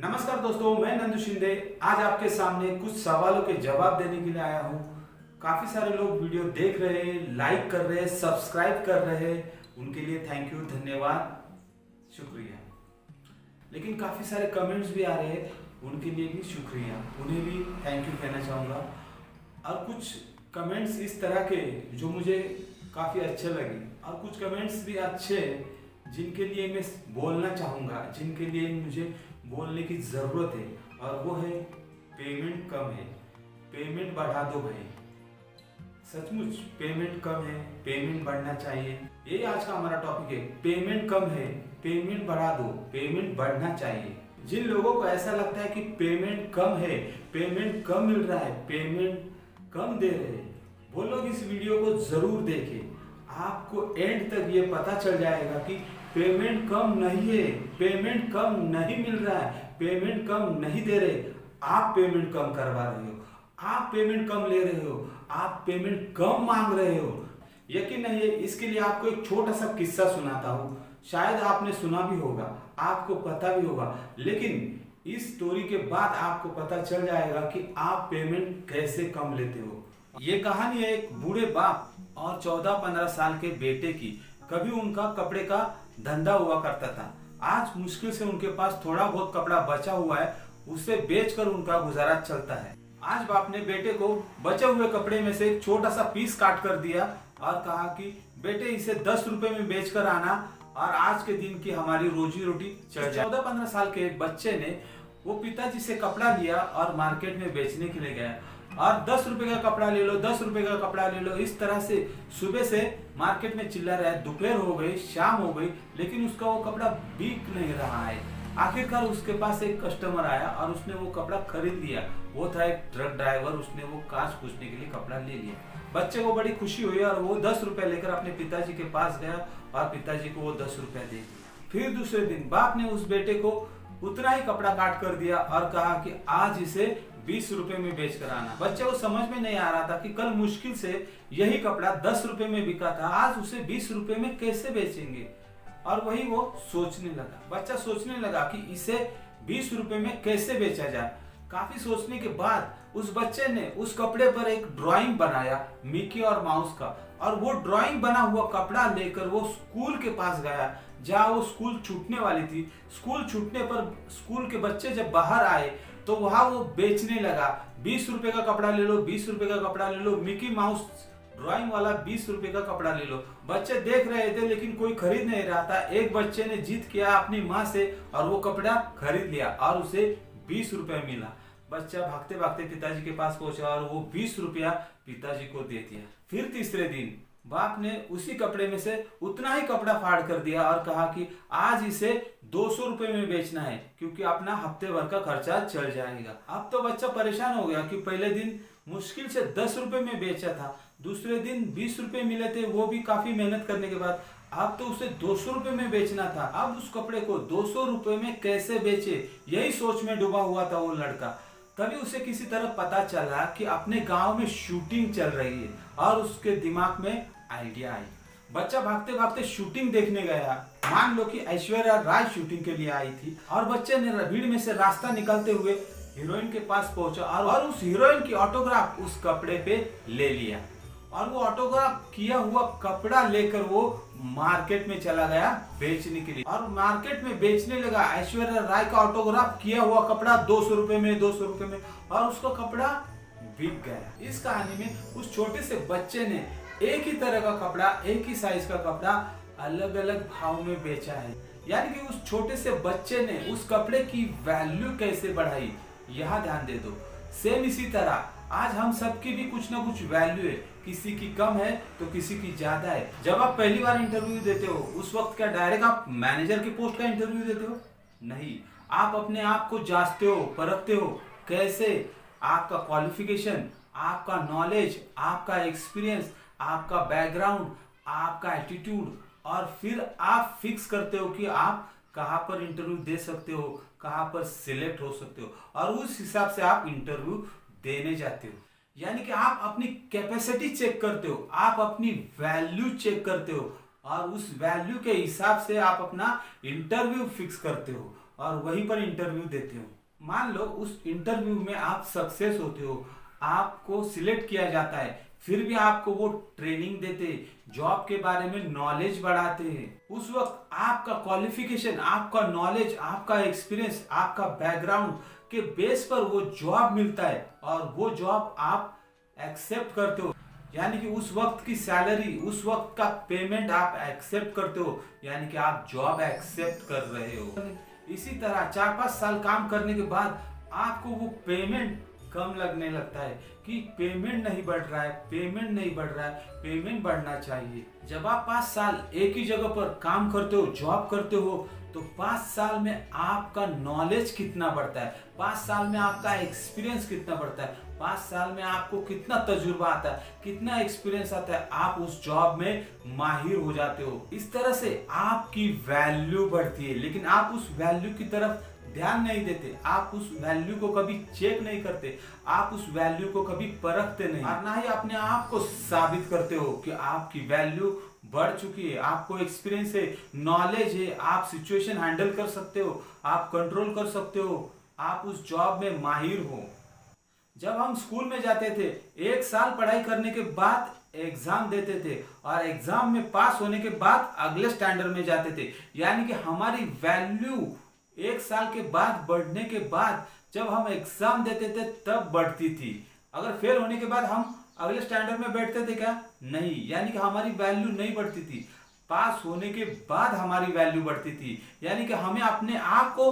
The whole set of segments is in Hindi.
नमस्कार दोस्तों, मैं नंदू शिंदे आज आपके सामने कुछ सवालों के जवाब देने के लिए आया हूँ। काफी सारे लोग वीडियो देख रहे हैं, लाइक कर रहे हैं, सब्सक्राइब कर रहे हैं, उनके लिए थैंक यू, धन्यवाद, शुक्रिया। लेकिन काफी सारे कमेंट्स भी आ रहे हैं, उनके लिए भी शुक्रिया, उन्हें भी थैंक यू कहना चाहूँगा। और कुछ कमेंट्स इस तरह के जो मुझे काफ़ी अच्छे लगे और कुछ कमेंट्स भी अच्छे जिनके लिए मैं बोलना चाहूँगा, जिनके लिए मुझे बोलने की ज़रूरत है, और वो है पेमेंट कम है, पेमेंट बढ़ा दो भाई। सचमुच पेमेंट कम है, पेमेंट बढ़ना चाहिए, ये आज का हमारा टॉपिक है। पेमेंट कम है, पेमेंट बढ़ा दो, पेमेंट बढ़ना चाहिए। जिन लोगों को ऐसा लगता है कि पेमेंट कम है, पेमेंट कम मिल रहा है, पेमेंट कम दे रहे हैं, वो लोग इस वीडियो को जरूर देखें। आपको एंड तक ये पता चल जाएगा कि पेमेंट कम नहीं है, पेमेंट कम नहीं मिल रहा है, पेमेंट कम नहीं दे रहे, आप पेमेंट कम करवा रहे हो, आप पेमेंट कम ले रहे हो, आप पेमेंट कम मांग रहे हो। यकीन नहीं है, इसके लिए आपको एक छोटा सा किस्सा सुनाता हूँ। शायद आपने सुना भी होगा, आपको पता भी होगा, लेकिन इस स्टोरी के बाद आपको पता चल जाएगा कि आप पेमेंट कैसे कम लेते हो। ये कहानी है एक बूढ़े बाप और 14-15 साल के बेटे की। कभी उनका कपड़े का धंधा हुआ करता था। आज मुश्किल से उनके पास थोड़ा बहुत कपड़ा बचा हुआ है, उसे बेचकर उनका गुजारा चलता है। आज बाप ने बेटे को बचे हुए कपड़े में से एक छोटा सा पीस काट कर दिया और कहा कि बेटे इसे 10 रुपए में बेचकर आना और आज के दिन की हमारी रोजी रोटी चल जाए। 14-15 साल के बच्चे ने वो पिताजी से कपड़ा लिया और मार्केट में बेचने के लिए गया और 10 रुपए का कपड़ा ले लो, 10 रुपए का कपड़ा ले लो, इस तरह से सुबह से मार्केट में चिल्ला रहा है। दोपहर हो गई, शाम हो गई, लेकिन उसका वो कपड़ा बिक नहीं रहा है। आखिरकार उसके पास एक कस्टमर आया और उसने वो कपड़ा खरीद लिया। वो था एक ट्रक ड्राइवर, उसने वो कांच पूछने के लिए कपड़ा ले लिया। बच्चे को बड़ी खुशी हुई और वो 10 रुपए लेकर अपने पिताजी के पास गया और पिताजी को वो 10 रुपए दे। फिर दूसरे दिन बाप ने उस बेटे को उतना ही कपड़ा काट कर दिया और कहा कि आज इसे 20 रुपए में बेच कर आना। बच्चे को समझ में नहीं आ रहा था कि कल मुश्किल से यही कपड़ा 10 रुपए में बिका था, आज उसे 20 रुपए में कैसे बेचेंगे। और वही वो सोचने लगा, बच्चा सोचने लगा कि इसे 20 रुपए में कैसे बेचा जाए। काफी सोचने के बाद उस बच्चे ने उस कपड़े पर एक ड्राइंग बनाया मिकी और माउस का, और वो ड्राइंग बना हुआ कपड़ा लेकर वो स्कूल के पास गया जहाँ वो स्कूल छूटने वाली थी। स्कूल छूटने पर स्कूल के बच्चे जब बाहर आए तो वहां वो बेचने लगा। 20 रुपए का कपड़ा ले लो, 20 रुपए का कपड़ा ले लो, मिकी माउस ड्राइंग वाला 20 रुपए का कपड़ा ले लो। बच्चे देख रहे थे लेकिन कोई खरीद नहीं रहा था। एक बच्चे ने जिद किया अपनी माँ से और वो कपड़ा खरीद लिया और उसे 20 रुपए मिला। बच्चा भागते भागते पिताजी के पास पहुंचा और वो 20 रुपया पिताजी को दे दिया। फिर तीसरे दिन बाप ने उसी कपड़े में से उतना ही कपड़ा फाड़ कर दिया और कहा कि आज इसे 200 रुपए में बेचना है क्योंकि अपना हफ्ते भर का खर्चा चल जाएगा। अब तो बच्चा परेशान हो गया कि पहले दिन मुश्किल से 10 रुपए में बेचा था, दूसरे दिन 20 रुपए मिले थे, वो भी काफी मेहनत करने के बाद। अब तो उसे 200 रुपए में बेचना था। अब उस कपड़े को 200 रुपए में कैसे बेचे, यही सोच में डूबा हुआ था वो लड़का। तभी उसे किसी तरह पता चला कि अपने गांव में शूटिंग चल रही है और उसके दिमाग में आइडिया आई। बच्चा भागते भागते शूटिंग देखने गया। मान लो कि ऐश्वर्या राय शूटिंग के लिए आई थी और बच्चे ने भीड़ में से रास्ता निकलते हुए हीरोइन के पास पहुंचा और उस हीरोइन की ऑटोग्राफ उस कपड़े पे ले लिया और वो ऑटोग्राफ किया हुआ कपड़ा लेकर वो मार्केट में चला गया बेचने के लिए और मार्केट में बेचने लगा। ऐश्वर्या राय का ऑटोग्राफ किया हुआ कपड़ा 200 रुपए में, 200 रुपए में, और उसका कपड़ा बिक गया। इस कहानी में उस छोटे से बच्चे ने एक ही तरह का कपड़ा, एक ही साइज का कपड़ा अलग अलग भाव में बेचा है। यानी कि उस छोटे से बच्चे ने उस कपड़े की वैल्यू कैसे बढ़ाई, यहाँ ध्यान दे दो। सेम इसी तरह आज हम सबकी भी कुछ ना कुछ वैल्यू है, किसी की कम है तो किसी की ज्यादा है। जब आप पहली बार इंटरव्यू देते हो उस वक्त क्या डायरेक्ट आप मैनेजर की पोस्ट का इंटरव्यू देते हो? नहीं, आप अपने आप को जांचते हो, परखते हो, कैसे आपका क्वालिफिकेशन, आपका नॉलेज, आपका एक्सपीरियंस, आपका बैकग्राउंड, आपका एटीट्यूड, और फिर आप फिक्स करते हो कि आप कहाँ पर इंटरव्यू दे सकते हो, कहाँ पर सिलेक्ट हो सकते हो, और उस हिसाब से आप इंटरव्यू देने जाते हो। यानी कि आप अपनी कैपेसिटी चेक करते हो, आप अपनी वैल्यू चेक करते हो और उस वैल्यू के हिसाब से आप अपना इंटरव्यू फिक्स करते हो और वहीं पर इंटरव्यू देते हो। मान लो उस इंटरव्यू में आप सक्सेस होते हो, आपको सिलेक्ट किया जाता है, फिर भी आपको वो ट्रेनिंग देते, जॉब के बारे में नॉलेज बढ़ाते हैं। उस वक्त आपका क्वालिफिकेशन, आपका नॉलेज, आपका एक्सपीरियंस, आपका बैकग्राउंड के बेस पर वो जॉब मिलता है और वो जॉब आप एक्सेप्ट करते हो। यानी कि उस वक्त की सैलरी, उस वक्त का पेमेंट आप एक्सेप्ट करते हो, यानी कि आप जॉब एक्सेप्ट कर रहे हो। इसी तरह 4-5 साल काम करने के बाद आपको वो पेमेंट कम लगने लगता है कि पेमेंट नहीं बढ़ रहा है, पेमेंट नहीं बढ़ रहा है, पेमेंट बढ़ना चाहिए। जब आप 5 साल एक ही जगह पर काम करते हो, जॉब करते हो, तो 5 साल में आपका नॉलेज कितना बढ़ता है, 5 साल में आपका एक्सपीरियंस कितना बढ़ता है, 5 साल में आपको कितना तजुर्बा आता है, कितना एक्सपीरियंस आता है, आप उस जॉब में माहिर हो जाते हो। इस तरह से आपकी वैल्यू बढ़ती है, लेकिन आप उस वैल्यू की तरफ ध्यान नहीं देते, आप उस वैल्यू को कभी चेक नहीं करते, आप उस वैल्यू को कभी परखते नहीं, और ना ही अपने आप को साबित करते हो कि आपकी वैल्यू बढ़ चुकी है, आपको एक्सपीरियंस है, नॉलेज है, आप सिचुएशन हैंडल कर सकते हो, आप कंट्रोल कर सकते हो, आप उस जॉब में माहिर हो। जब हम स्कूल में जाते थे, 1 साल पढ़ाई करने के बाद एग्जाम देते थे और एग्जाम में पास होने के बाद अगले स्टैंडर्ड में जाते थे। यानी कि हमारी वैल्यू 1 साल के बाद बढ़ने के बाद जब हम एग्जाम देते थे तब बढ़ती थी। अगर फेल होने के बाद हम अगले स्टैंडर्ड में बैठते थे क्या? नहीं, यानी कि हमारी वैल्यू नहीं बढ़ती थी। पास होने के बाद हमारी वैल्यू बढ़ती थी। यानी कि हमें अपने आप को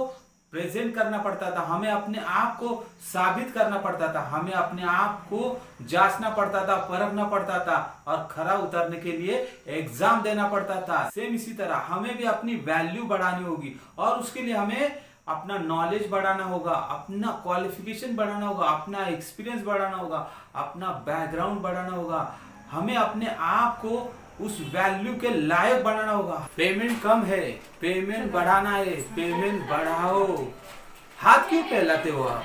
प्रेजेंट करना पड़ता था, हमें अपने आप को साबित करना पड़ता था, हमें अपने आप को जांचना पड़ता था, परखना पड़ता था और खरा उतरने के लिए एग्जाम देना पड़ता था। सेम इसी तरह हमें भी अपनी वैल्यू बढ़ानी होगी और उसके लिए हमें अपना नॉलेज बढ़ाना होगा, अपना क्वालिफिकेशन बढ़ाना होगा, अपना एक्सपीरियंस बढ़ाना होगा, अपना बैकग्राउंड बढ़ाना होगा। हमें अपने आप को उस वैल्यू के लायक बनाना होगा। पेमेंट कम है, पेमेंट बढ़ाना है, पेमेंट बढ़ाओ। हाथ क्यों फैलाते हो आप?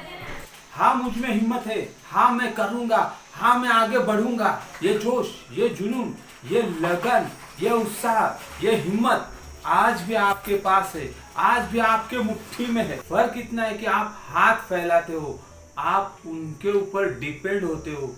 हाँ मुझ में हिम्मत है, हाँ मैं करूंगा, हाँ मैं आगे बढ़ूंगा। ये जोश, ये जुनून, ये लगन, ये उत्साह, ये हिम्मत आज भी आपके पास है, आज भी आपके मुट्ठी में है। फर्क इतना है कि आप हाथ फैलाते हो, आप उनके ऊपर डिपेंड होते हो।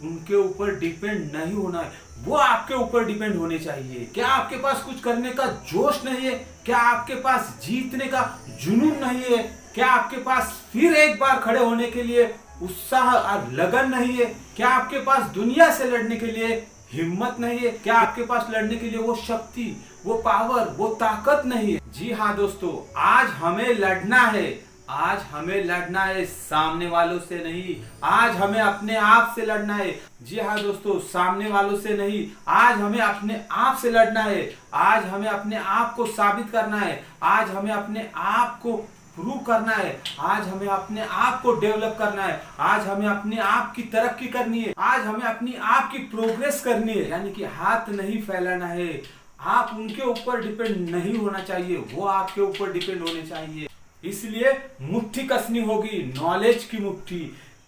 उनके ऊपर डिपेंड नहीं होना है, वो आपके ऊपर डिपेंड होने चाहिए। क्या आपके पास कुछ करने का जोश नहीं है? क्या आपके पास जीतने का जुनून नहीं है? क्या आपके पास फिर एक बार खड़े होने के लिए उत्साह और लगन नहीं है? क्या आपके पास दुनिया से लड़ने के लिए हिम्मत नहीं है? क्या आपके पास लड़ने के लिए वो शक्ति, वो पावर, वो ताकत नहीं है? जी हाँ दोस्तों, आज हमें लड़ना है। आज हमें लड़ना है सामने वालों से नहीं, आज हमें अपने आप से लड़ना है। जी हाँ दोस्तों, सामने वालों से नहीं, आज हमें अपने आप से लड़ना है। आज हमें अपने आप को साबित करना है, आज हमें अपने आप को प्रूव करना है, आज हमें अपने आप को डेवलप करना है, आज हमें अपने आप की तरक्की करनी है, आज हमें अपनी आप की प्रोग्रेस करनी है। यानी कि हाथ नहीं फैलाना है, आप उनके ऊपर डिपेंड नहीं होना चाहिए, वो आपके ऊपर डिपेंड होने चाहिए। इसलिए मुट्ठी कसनी होगी, नॉलेज की मुट्ठी,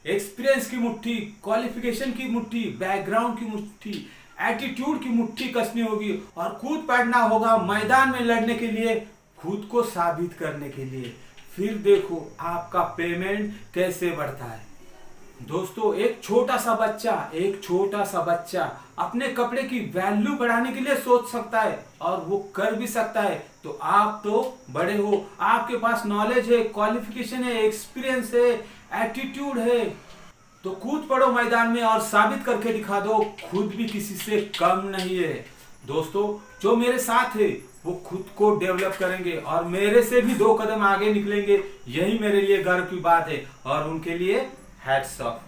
एक्सपीरियंस की मुट्ठी, क्वालिफिकेशन की मुट्ठी, बैकग्राउंड की मुट्ठी, एटीट्यूड की मुट्ठी कसनी होगी और कूद पड़ना होगा मैदान में लड़ने के लिए, खुद को साबित करने के लिए। फिर देखो आपका पेमेंट कैसे बढ़ता है। दोस्तों, एक छोटा सा बच्चा अपने कपड़े की वैल्यू बढ़ाने के लिए सोच सकता है और वो कर भी सकता है। तो आप तो बड़े हो, आपके पास नॉलेज है, क्वालिफिकेशन है, एक्सपीरियंस है, एटीट्यूड है, तो कूद पड़ो मैदान में और साबित करके दिखा दो खुद भी किसी से कम नहीं है। दोस्तों, जो मेरे साथ है वो खुद को डेवलप करेंगे और मेरे से भी 2 कदम आगे निकलेंगे, यही मेरे लिए गर्व की बात है और उनके लिए हैट्स ऑफ।